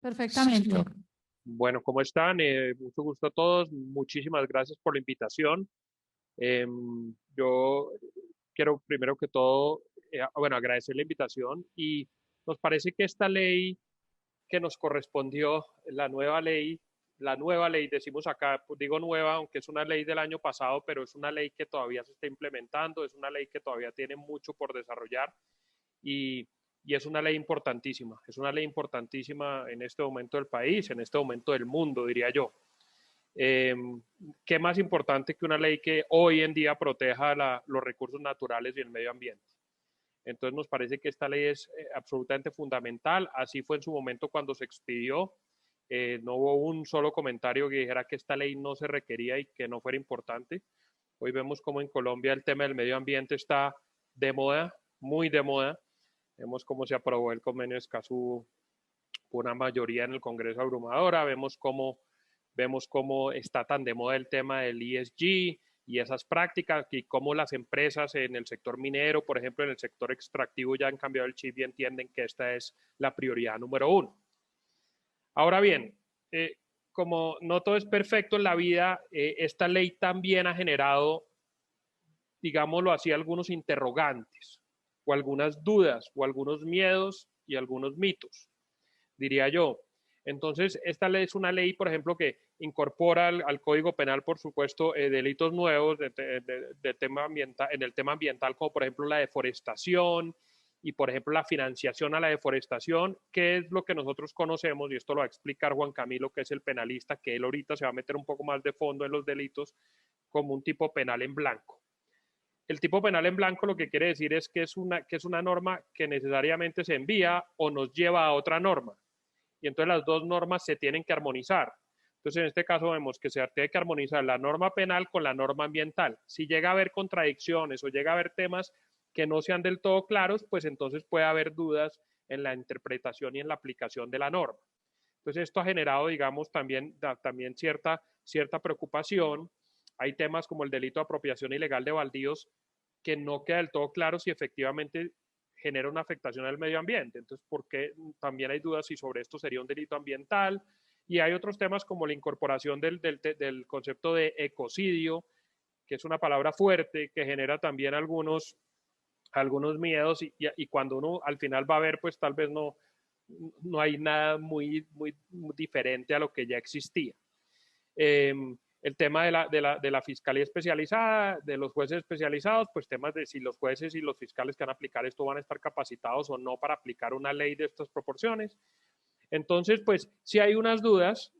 Perfectamente. Bueno, ¿cómo están? Mucho gusto a todos. Muchísimas gracias por la invitación. Yo quiero primero que todo, bueno, agradecer la invitación y nos parece que esta ley que nos correspondió, la nueva ley, decimos acá, pues digo nueva, aunque es una ley del año pasado, pero es una ley que todavía se está implementando, es una ley que todavía tiene mucho por desarrollar y, y es una ley importantísima en este momento del país, en este momento del mundo, diría yo. Eh, ¿Qué más importante que una ley que hoy en día proteja los recursos naturales y el medio ambiente? Entonces nos parece que esta ley es absolutamente fundamental. Así fue en su momento cuando se expidió. No hubo un solo comentario que dijera que esta ley no se requería y que no fuera importante. Hoy vemos como en Colombia el tema del medio ambiente está de moda, muy de moda. Vemos cómo se aprobó el convenio de Escazú por una mayoría en el Congreso abrumadora. Vemos cómo está tan de moda el tema del ESG y esas prácticas y cómo las empresas en el sector minero, por ejemplo, en el sector extractivo ya han cambiado el chip y entienden que esta es la prioridad número uno. Ahora bien, como no todo es perfecto en la vida, esta ley también ha generado, digámoslo así, algunos interrogantes o algunas dudas o algunos miedos y algunos mitos, diría yo. Entonces, esta ley es una ley, por ejemplo, que incorpora al Código Penal, por supuesto, delitos nuevos tema ambiental, en el tema ambiental, como por ejemplo la deforestación y, por ejemplo, la financiación a la deforestación, que es lo que nosotros conocemos, y esto lo va a explicar Juan Camilo, que es el penalista, que él ahorita se va a meter un poco más de fondo en los delitos, como un tipo penal en blanco. El tipo penal en blanco lo que quiere decir es que es una norma que necesariamente se envía o nos lleva a otra norma y entonces las dos normas se tienen que armonizar. Entonces, en este caso vemos que se tiene que armonizar la norma penal con la norma ambiental. Si llega a haber contradicciones o llega a haber temas que no sean del todo claros, pues entonces puede haber dudas en la interpretación y en la aplicación de la norma. Entonces, esto ha generado, digamos, también cierta preocupación. Hay temas como el delito de apropiación ilegal de baldíos que no queda del todo claro si efectivamente genera una afectación al medio ambiente. Entonces, ¿por qué? También hay dudas si sobre esto sería un delito ambiental. Y hay otros temas como la incorporación del concepto de ecocidio, que es una palabra fuerte que genera también algunos miedos y cuando uno al final va a ver, pues tal vez no hay nada muy diferente a lo que ya existía. El tema de la fiscalía especializada, de los jueces especializados, pues temas de si los jueces y los fiscales que van a aplicar esto van a estar capacitados o no para aplicar una ley de estas proporciones. Entonces, pues sí hay unas dudas.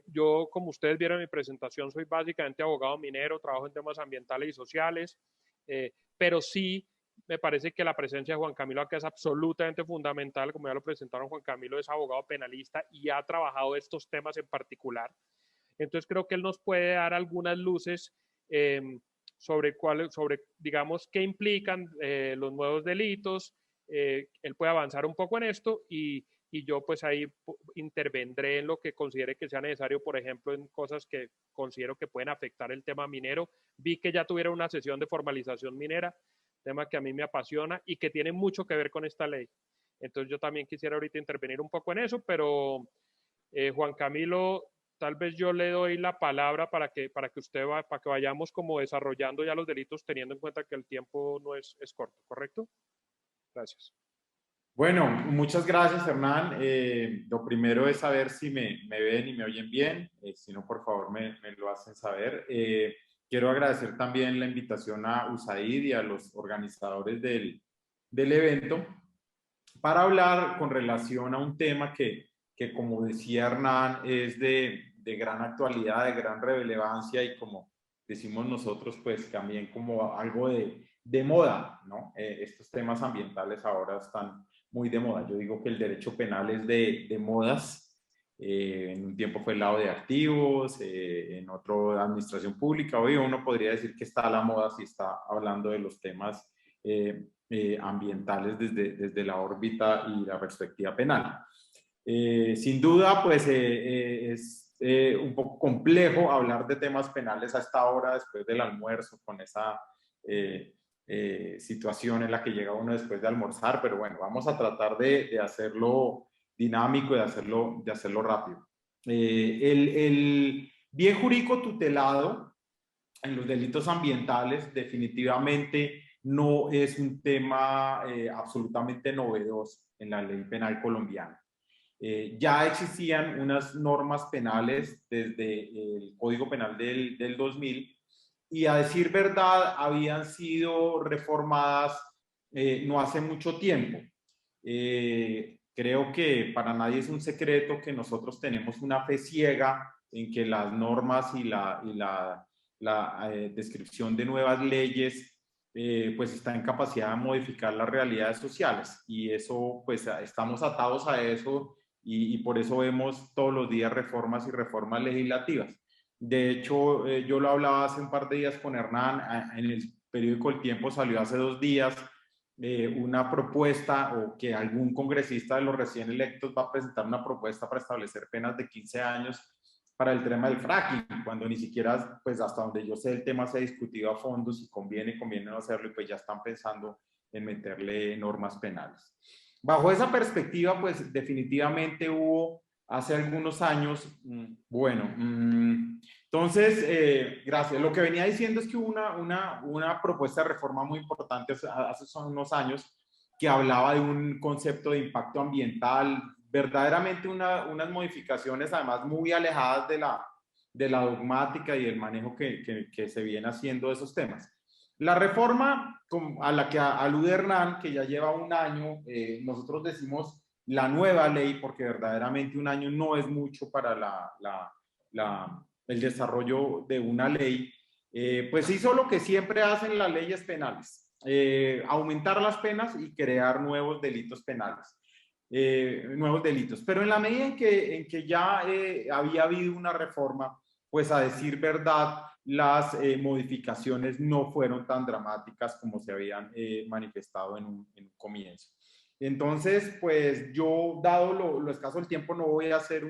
Yo, como ustedes vieron en mi presentación, soy básicamente abogado minero, trabajo en temas ambientales y sociales, pero sí me parece que la presencia de Juan Camilo acá es absolutamente fundamental. Como ya lo presentaron, Juan Camilo es abogado penalista y ha trabajado estos temas en particular. Entonces creo que él nos puede dar algunas luces eh, sobre, digamos, qué implican los nuevos delitos. Él puede avanzar un poco en esto y yo pues ahí intervendré en lo que considere que sea necesario, por ejemplo, en cosas que considero que pueden afectar el tema minero. Vi que ya tuvieron una sesión de formalización minera, tema que a mí me apasiona y que tiene mucho que ver con esta ley. Entonces yo también quisiera ahorita intervenir un poco en eso, pero Juan Camilo, tal vez yo le doy la palabra para que vayamos como desarrollando ya los delitos teniendo en cuenta que el tiempo no es corto, ¿correcto? Gracias. Bueno, muchas gracias, Hernán. Lo primero es saber si me ven y me oyen bien. Si no, por favor, me lo hacen saber. Quiero agradecer también la invitación a USAID y a los organizadores del evento para hablar con relación a un tema que como decía Hernán, es de gran actualidad, de gran relevancia y como decimos nosotros, pues también como algo de moda, ¿no? Estos temas ambientales ahora están muy de moda. Yo digo que el derecho penal es de modas. En un tiempo fue el lado de activos, en otro de administración pública. Hoy uno podría decir que está a la moda si está hablando de los temas ambientales desde la órbita y la perspectiva penal. Sin duda, pues es un poco complejo hablar de temas penales a esta hora después del almuerzo con esa situación en la que llega uno después de almorzar, pero bueno, vamos a tratar de hacerlo dinámico, de hacerlo rápido. El bien jurídico tutelado en los delitos ambientales definitivamente no es un tema absolutamente novedoso en la ley penal colombiana. Ya existían unas normas penales desde el Código Penal del 2000 y a decir verdad habían sido reformadas no hace mucho tiempo. Creo que para nadie es un secreto que nosotros tenemos una fe ciega en que las normas y la descripción de nuevas leyes pues está en capacidad de modificar las realidades sociales y eso pues estamos atados a eso y por eso vemos todos los días reformas y reformas legislativas. De hecho, yo lo hablaba hace un par de días con Hernán, en el periódico El Tiempo salió hace 2 días una propuesta o que algún congresista de los recién electos va a presentar una propuesta para establecer penas de 15 años para el tema del fracking, cuando ni siquiera, pues hasta donde yo sé, el tema se ha discutido a fondo, si conviene no hacerlo, y pues ya están pensando en meterle normas penales. Bajo esa perspectiva, pues definitivamente hubo hace algunos años, entonces, gracias. Lo que venía diciendo es que hubo una propuesta de reforma muy importante hace unos años que hablaba de un concepto de impacto ambiental, verdaderamente unas modificaciones además muy alejadas de la dogmática y del manejo que se viene haciendo de esos temas. La reforma a la que alude Hernán, que ya lleva un año, nosotros decimos la nueva ley, porque verdaderamente un año no es mucho para el desarrollo de una ley, pues hizo lo que siempre hacen las leyes penales, aumentar las penas y crear nuevos delitos penales. Nuevos delitos, pero en la medida en que ya había habido una reforma, pues a decir verdad, las modificaciones no fueron tan dramáticas como se habían manifestado en un comienzo. Entonces, pues yo, dado lo escaso del tiempo, no voy a hacer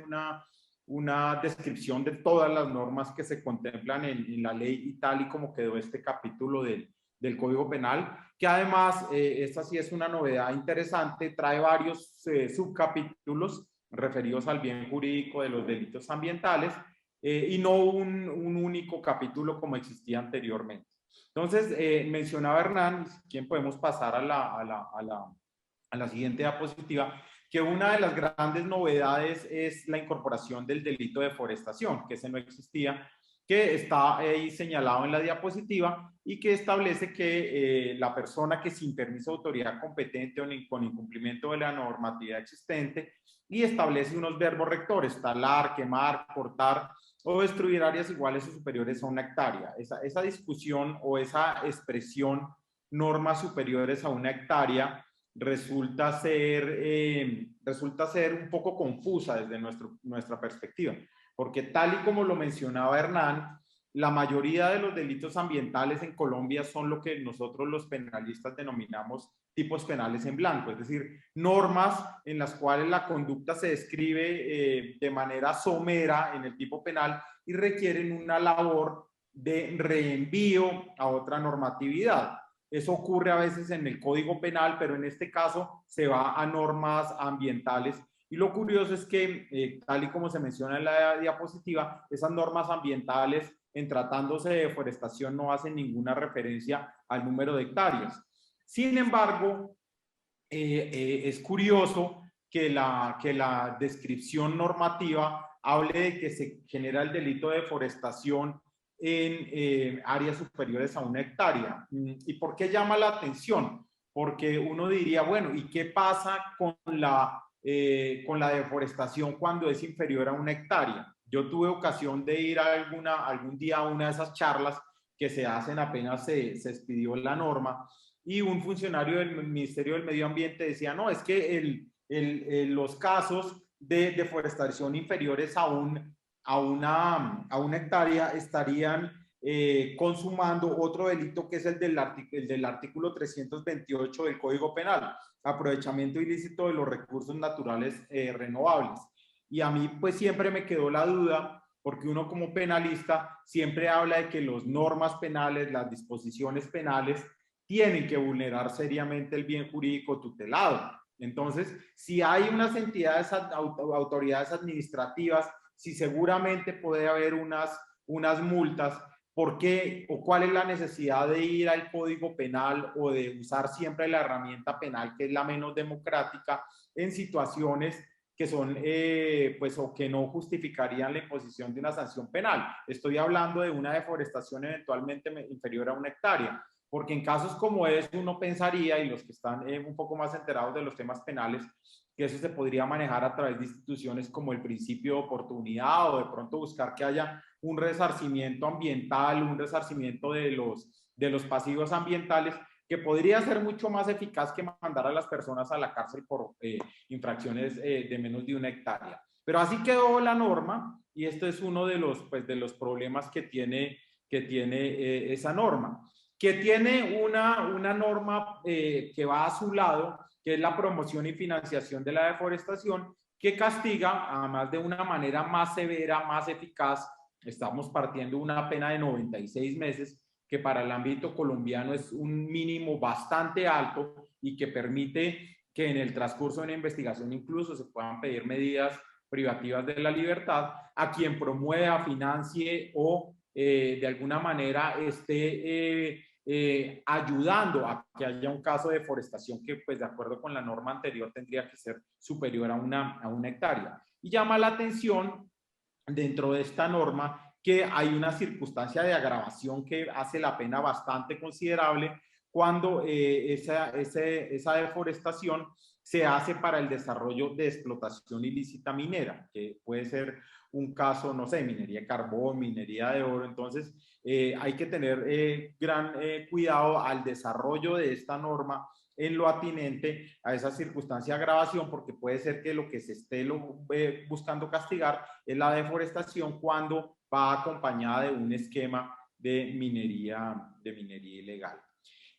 una descripción de todas las normas que se contemplan en la ley y tal y como quedó este capítulo del Código Penal, que además, esta sí es una novedad interesante, trae varios subcapítulos referidos al bien jurídico de los delitos ambientales y no un único capítulo como existía anteriormente. Entonces, mencionaba Hernán, quien podemos pasar a la siguiente diapositiva, que una de las grandes novedades es la incorporación del delito de deforestación, que ese no existía, que está ahí señalado en la diapositiva y que establece que la persona que sin permiso de autoridad competente o con incumplimiento de la normatividad existente y establece unos verbos rectores, talar, quemar, cortar o destruir áreas iguales o superiores a 1 hectárea. Esa discusión o esa expresión normas superiores a 1 hectárea resulta ser un poco confusa desde nuestra perspectiva, porque tal y como lo mencionaba Hernán, la mayoría de los delitos ambientales en Colombia son lo que nosotros los penalistas denominamos tipos penales en blanco, es decir, normas en las cuales la conducta se describe de manera somera en el tipo penal y requieren una labor de reenvío a otra normatividad. Eso ocurre a veces en el Código Penal, pero en este caso se va a normas ambientales. Y lo curioso es que, tal y como se menciona en la diapositiva, esas normas ambientales, en tratándose de deforestación, no hacen ninguna referencia al número de hectáreas. Sin embargo, es curioso que la descripción normativa hable de que se genera el delito de deforestación en áreas superiores a 1 hectárea. ¿Y por qué llama la atención? Porque uno diría, bueno, ¿y qué pasa con la deforestación cuando es inferior a 1 hectárea? Yo tuve ocasión de ir algún día a una de esas charlas que se hacen apenas se expidió la norma y un funcionario del Ministerio del Medio Ambiente decía, no, es que los casos de deforestación inferiores a 1 hectárea estarían consumando otro delito que es el del artículo 328 del Código Penal, aprovechamiento ilícito de los recursos naturales renovables. Y a mí pues siempre me quedó la duda, porque uno como penalista siempre habla de que las normas penales, las disposiciones penales, tienen que vulnerar seriamente el bien jurídico tutelado. Entonces, si hay unas entidades, autoridades administrativas, si seguramente puede haber unas multas, ¿por qué o cuál es la necesidad de ir al Código Penal o de usar siempre la herramienta penal, que es la menos democrática, en situaciones que son, pues, o que no justificarían la imposición de una sanción penal? Estoy hablando de una deforestación eventualmente inferior a 1 hectárea, porque en casos como este uno pensaría, y los que están un poco más enterados de los temas penales, que eso se podría manejar a través de instituciones como el principio de oportunidad, o de pronto buscar que haya un resarcimiento ambiental, un resarcimiento de los pasivos ambientales, que podría ser mucho más eficaz que mandar a las personas a la cárcel por infracciones de menos de 1 hectárea. Pero así quedó la norma, y este es uno de los, pues, de los problemas que tiene esa norma, que tiene una norma que va a su lado, que es la promoción y financiación de la deforestación, que castiga, además de una manera más severa, más eficaz. Estamos partiendo de una pena de 96 meses, que para el ámbito colombiano es un mínimo bastante alto y que permite que en el transcurso de una investigación incluso se puedan pedir medidas privativas de la libertad a quien promueva, financie o de alguna manera esté ayudando a que haya un caso de deforestación que, pues, de acuerdo con la norma anterior, tendría que ser superior a 1 hectárea. Y llama la atención dentro de esta norma que hay una circunstancia de agravación que hace la pena bastante considerable cuando esa deforestación se hace para el desarrollo de explotación ilícita minera, que puede ser un caso, no sé, minería de carbón, minería de oro. Entonces, hay que tener gran cuidado al desarrollo de esta norma en lo atinente a esa circunstancia de agravación, porque puede ser que lo que se esté buscando castigar es la deforestación cuando va acompañada de un esquema de minería ilegal.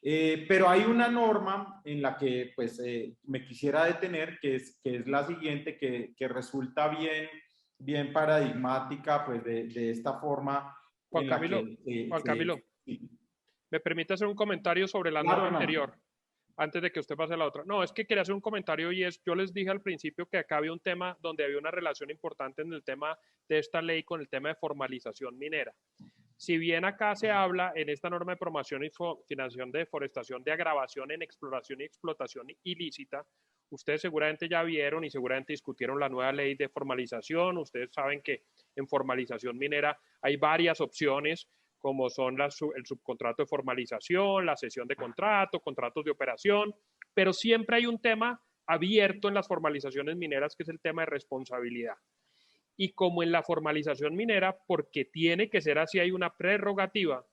Pero hay una norma en la que, pues, me quisiera detener, que es la siguiente, que resulta bien paradigmática, pues, de esta forma Juan en la Camilo, que Juan Camilo, sí. ¿me permite hacer un comentario sobre la Claro, norma Hernán. anterior? Antes de que usted pase a la otra. No, es que quería hacer un comentario y es, yo les dije al principio que acá había un tema donde había una relación importante en el tema de esta ley con el tema de formalización minera. Si bien acá se habla en esta norma de promoción y financiación de deforestación de agravación en exploración y explotación ilícita, ustedes seguramente ya vieron y seguramente discutieron la nueva ley de formalización. Ustedes saben que en formalización minera hay varias opciones, como son el subcontrato de formalización, la cesión de contrato, contratos de operación, pero siempre hay un tema abierto en las formalizaciones mineras, que es el tema de responsabilidad. Y como en la formalización minera, porque tiene que ser así, hay una prerrogativa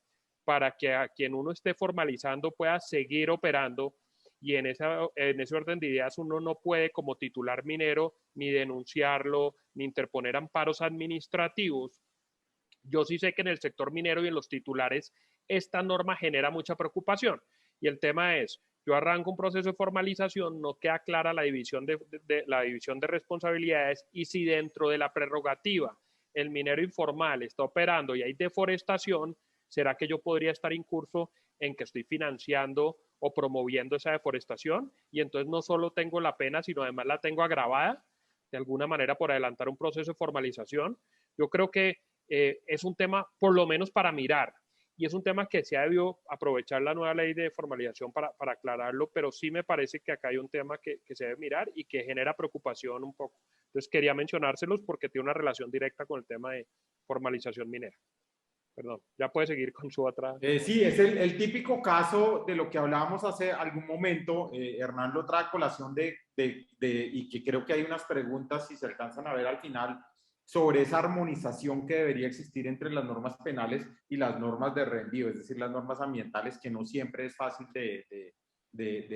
para que a quien uno esté formalizando pueda seguir operando, y en ese orden de ideas uno no puede como titular minero ni denunciarlo, ni interponer amparos administrativos. Yo sí sé que en el sector minero y en los titulares esta norma genera mucha preocupación, y el tema es, yo arranco un proceso de formalización, no queda clara la división de responsabilidades, y si dentro de la prerrogativa el minero informal está operando y hay deforestación, ¿será que yo podría estar incurso en que estoy financiando o promoviendo esa deforestación? Y entonces no solo tengo la pena, sino además la tengo agravada de alguna manera por adelantar un proceso de formalización. Yo creo que es un tema por lo menos para mirar, y es un tema que se ha debido aprovechar la nueva ley de formalización para aclararlo, pero sí me parece que acá hay un tema que se debe mirar y que genera preocupación un poco. Entonces quería mencionárselos porque tiene una relación directa con el tema de formalización minera. Perdón, ya puede seguir con su otra. Sí, es el típico caso de lo que hablábamos hace algún momento. Hernán lo trae a colación y que creo que hay unas preguntas, si se alcanzan a ver al final, sobre esa armonización que debería existir entre las normas penales y las normas de reenvío, es decir, las normas ambientales, que no siempre es fácil de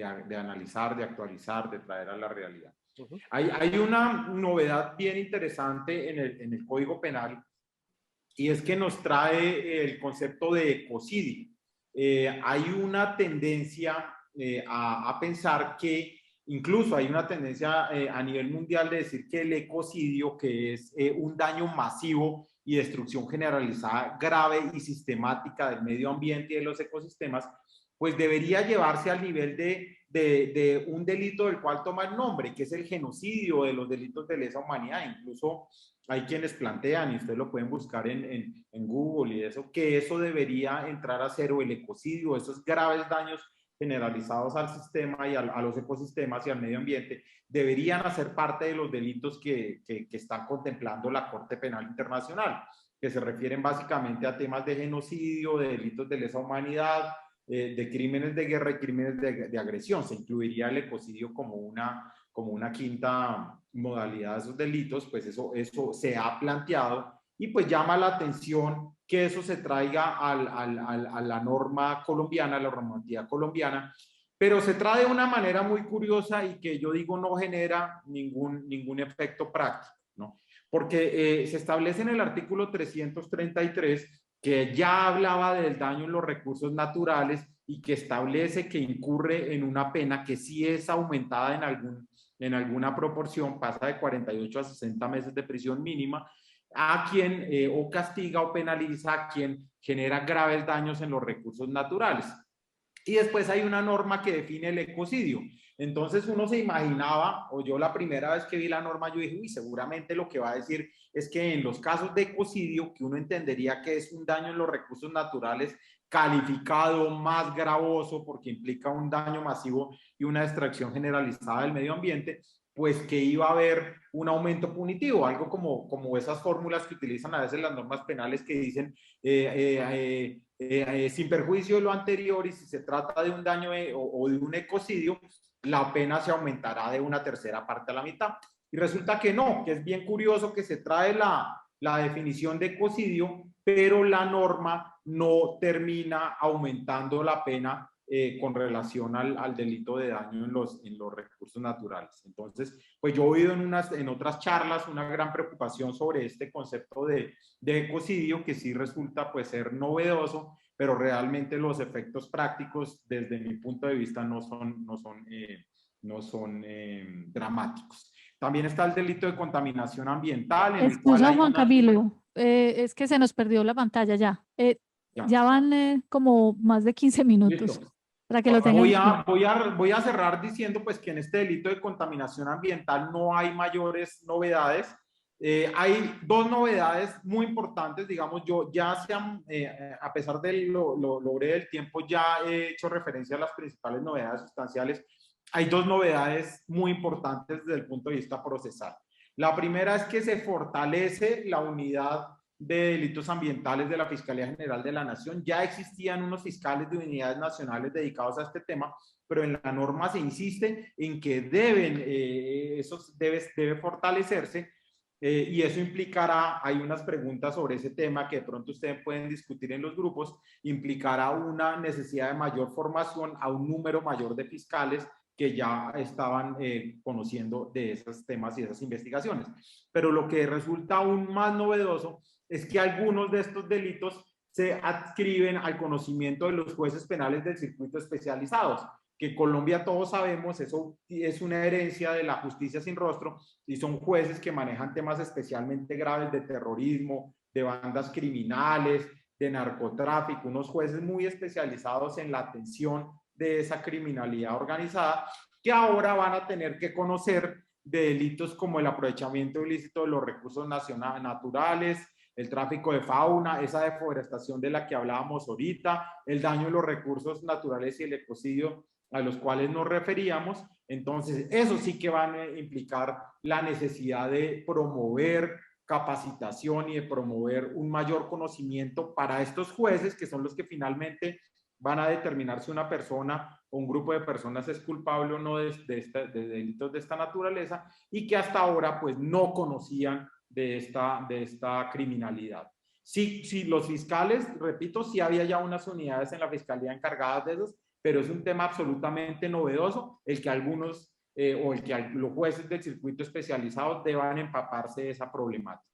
analizar, de actualizar, de traer a la realidad. Hay una novedad bien interesante en el Código Penal, y es que nos trae el concepto de ecocidio. Hay una tendencia a pensar que, incluso hay una tendencia a nivel mundial de decir que el ecocidio, que es un daño masivo y destrucción generalizada, grave y sistemática del medio ambiente y de los ecosistemas, pues debería llevarse al nivel de de un delito del cual toma el nombre, que es el genocidio, de los delitos de lesa humanidad. Incluso hay quienes plantean, y ustedes lo pueden buscar en Google y eso, que eso debería entrar a cero, el ecocidio, esos graves daños generalizados al sistema y a los ecosistemas y al medio ambiente, deberían hacer parte de los delitos que está contemplando la Corte Penal Internacional, que se refieren básicamente a temas de genocidio, de delitos de lesa humanidad, de crímenes de guerra y crímenes de agresión. Se incluiría el ecocidio como una quinta modalidad de esos delitos, pues eso se ha planteado y pues llama la atención que eso se traiga a la norma colombiana, a la normativa colombiana, pero se trae de una manera muy curiosa y que yo digo no genera ningún efecto práctico, ¿no? Porque se establece en el artículo 333 que ya hablaba del daño en los recursos naturales y que establece que incurre en una pena que sí es aumentada en alguna proporción, pasa de 48 a 60 meses de prisión mínima, a quien o castiga o penaliza a quien genera graves daños en los recursos naturales. Y después hay una norma que define el ecocidio. Entonces uno se imaginaba, o yo la primera vez que vi la norma, yo dije, uy, seguramente lo que va a decir es que en los casos de ecocidio, que uno entendería que es un daño en los recursos naturales calificado más gravoso porque implica un daño masivo y una destrucción generalizada del medio ambiente, pues que iba a haber un aumento punitivo, algo como esas fórmulas que utilizan a veces las normas penales que dicen sin perjuicio de lo anterior y si se trata de un daño o de un ecocidio, la pena se aumentará de una tercera parte a la mitad. Y resulta que no, que es bien curioso que se trae la definición de ecocidio, pero la norma no termina aumentando la pena con relación al delito de daño en los recursos naturales. Entonces, pues yo he oído en otras charlas una gran preocupación sobre este concepto de ecocidio, que sí resulta pues ser novedoso, pero realmente los efectos prácticos desde mi punto de vista no son dramáticos. También está el delito de contaminación ambiental, en el cual Excusa, hay Juan una... Camilo, es que se nos perdió la pantalla ya. Ya. Ya van como más de 15 minutos Listo. para que lo tengan. Voy a cerrar diciendo pues que en este delito de contaminación ambiental no hay mayores novedades. Hay dos novedades muy importantes, digamos, yo ya sean, a pesar de lo breve del tiempo, ya he hecho referencia a las principales novedades sustanciales. Hay dos novedades muy importantes desde el punto de vista procesal. La primera es que se fortalece la unidad de delitos ambientales de la Fiscalía General de la Nación. Ya existían unos fiscales de unidades nacionales dedicados a este tema, pero en la norma se insiste en que eso debe fortalecerse. Y eso implicará, hay unas preguntas sobre ese tema que de pronto ustedes pueden discutir en los grupos, implicará una necesidad de mayor formación a un número mayor de fiscales que ya estaban conociendo de esos temas y esas investigaciones. Pero lo que resulta aún más novedoso es que algunos de estos delitos se adscriben al conocimiento de los jueces penales del circuito especializados, que en Colombia todos sabemos, eso es una herencia de la justicia sin rostro, y son jueces que manejan temas especialmente graves de terrorismo, de bandas criminales, de narcotráfico, unos jueces muy especializados en la atención de esa criminalidad organizada, que ahora van a tener que conocer de delitos como el aprovechamiento ilícito de los recursos naturales, el tráfico de fauna, esa deforestación de la que hablábamos ahorita, el daño de los recursos naturales y el ecocidio a los cuales nos referíamos. Entonces, eso sí que van a implicar la necesidad de promover capacitación y de promover un mayor conocimiento para estos jueces, que son los que finalmente van a determinar si una persona o un grupo de personas es culpable o no de delitos de esta naturaleza, y que hasta ahora pues no conocían de esta criminalidad. Sí, los fiscales, repito, sí había ya unas unidades en la fiscalía encargadas de esos, pero es un tema absolutamente novedoso el que algunos o el que los jueces del circuito especializado deban empaparse de esa problemática.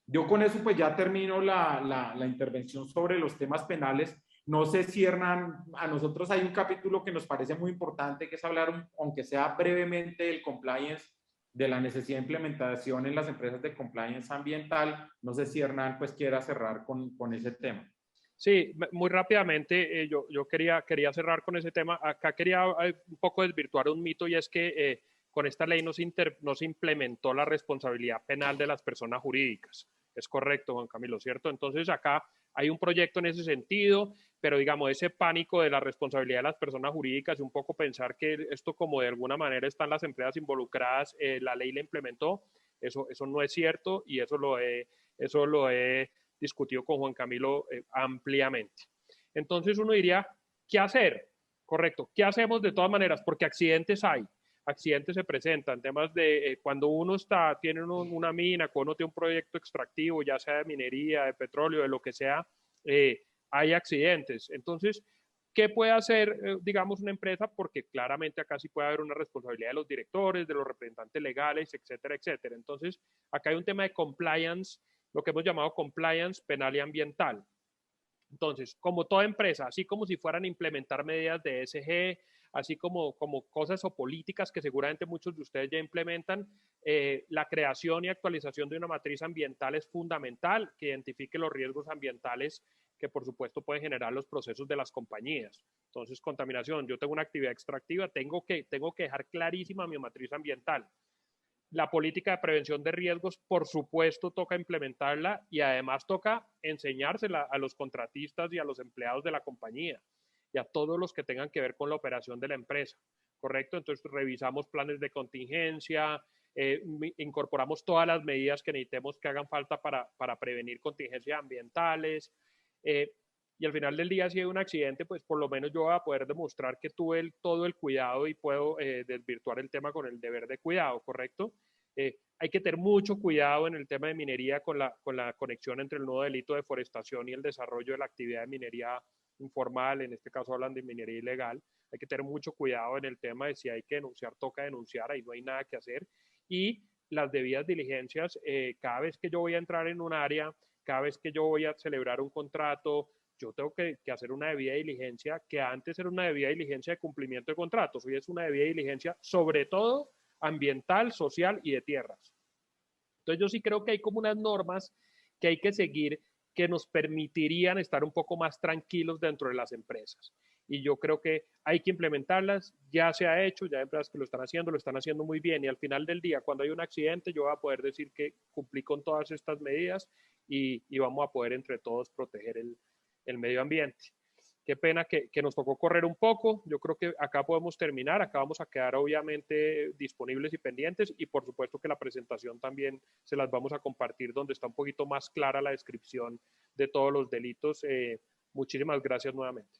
Yo con eso pues ya termino la intervención sobre los temas penales. No sé si Hernán, a nosotros hay un capítulo que nos parece muy importante, que es hablar, aunque sea brevemente, del compliance, de la necesidad de implementación en las empresas de compliance ambiental. No sé si Hernán pues quiera cerrar con ese tema. Sí, muy rápidamente, yo quería cerrar con ese tema. Acá quería un poco desvirtuar un mito y es que con esta ley no se implementó la responsabilidad penal de las personas jurídicas. Es correcto, Juan Camilo, ¿cierto? Entonces acá hay un proyecto en ese sentido, pero digamos, ese pánico de la responsabilidad de las personas jurídicas y un poco pensar que esto como de alguna manera están las empresas involucradas, la ley la implementó, eso no es cierto y eso lo he discutido con Juan Camilo ampliamente. Entonces uno diría, ¿qué hacer? Correcto, ¿qué hacemos de todas maneras? Porque accidentes se presentan, temas de cuando uno tiene una mina, cuando uno tiene un proyecto extractivo, ya sea de minería, de petróleo, de lo que sea, hay accidentes. Entonces, ¿qué puede hacer, digamos, una empresa? Porque claramente acá sí puede haber una responsabilidad de los directores, de los representantes legales, etcétera, etcétera. Entonces, acá hay un tema de compliance, lo que hemos llamado compliance penal y ambiental. Entonces, como toda empresa, así como si fueran a implementar medidas de ESG, así como cosas o políticas que seguramente muchos de ustedes ya implementan, la creación y actualización de una matriz ambiental es fundamental, que identifique los riesgos ambientales que por supuesto pueden generar los procesos de las compañías. Entonces, contaminación, yo tengo una actividad extractiva, tengo que dejar clarísima mi matriz ambiental. La política de prevención de riesgos, por supuesto, toca implementarla y además toca enseñársela a los contratistas y a los empleados de la compañía y a todos los que tengan que ver con la operación de la empresa, ¿correcto? Entonces revisamos planes de contingencia, incorporamos todas las medidas que necesitemos que hagan falta para prevenir contingencias ambientales. Y al final del día, si hay un accidente, pues por lo menos yo voy a poder demostrar que tuve todo el cuidado y puedo desvirtuar el tema con el deber de cuidado, ¿correcto? Hay que tener mucho cuidado en el tema de minería con la conexión entre el nuevo delito de deforestación y el desarrollo de la actividad de minería informal, en este caso hablan de minería ilegal. Hay que tener mucho cuidado en el tema de si hay que denunciar, toca denunciar, ahí no hay nada que hacer. Y las debidas diligencias, cada vez que yo voy a entrar en un área, cada vez que yo voy a celebrar un contrato, yo tengo que hacer una debida diligencia que antes era una debida diligencia de cumplimiento de contratos, hoy es una debida diligencia sobre todo ambiental, social y de tierras. Entonces yo sí creo que hay como unas normas que hay que seguir que nos permitirían estar un poco más tranquilos dentro de las empresas. Y yo creo que hay que implementarlas, ya se ha hecho, ya hay empresas que lo están haciendo muy bien y al final del día, cuando hay un accidente, yo voy a poder decir que cumplí con todas estas medidas y vamos a poder entre todos proteger el medio ambiente. Qué pena que nos tocó correr un poco. Yo creo que acá podemos terminar. Acá vamos a quedar obviamente disponibles y pendientes y por supuesto que la presentación también se las vamos a compartir donde está un poquito más clara la descripción de todos los delitos. Muchísimas gracias nuevamente.